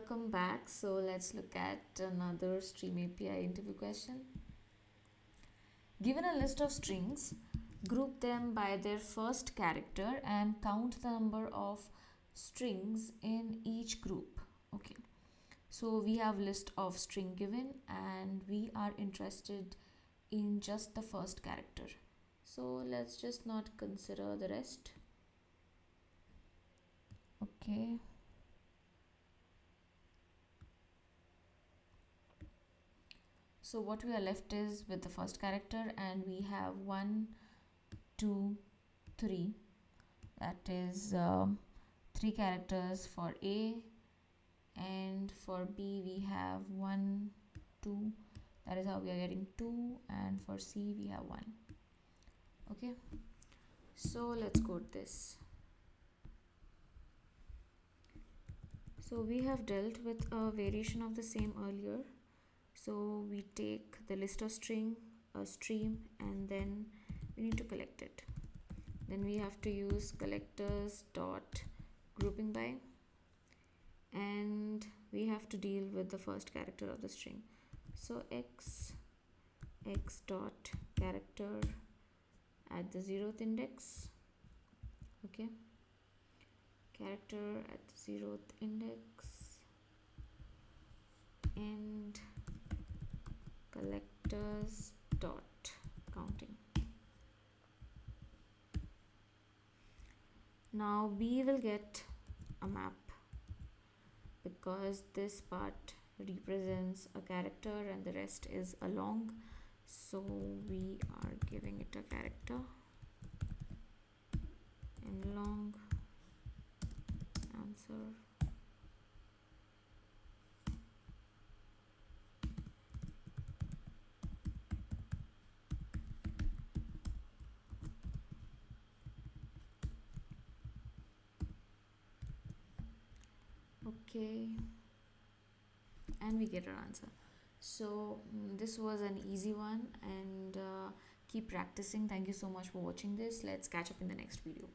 welcome back. So let's look at another Stream API interview question. Given a list of strings, group them by their first character and count the number of strings in each group. Okay. So we have list of string given and we are interested in just the first character. So let's just not consider the rest. Okay. So what we are left is with the first character, and we have 1, 2, 3. That is 3 characters for A, and for B we have 1, 2. That is how we are getting 2, and for C we have 1. Okay. So let's code this. So we have dealt with a variation of the same earlier. So we take the list of string, a stream, and then we need to collect it. Then we have to use collectors dot grouping by, and we have to deal with the first character of the string. So x dot character at the 0th index. Okay, character at the 0th index, and collectors dot counting. Now B will get a map because this part represents a character and the rest is a long, so we are giving it a character and long answer. Okay, and we get our answer. So this was an easy one, and keep practicing. Thank you so much for watching this. Let's catch up in the next video.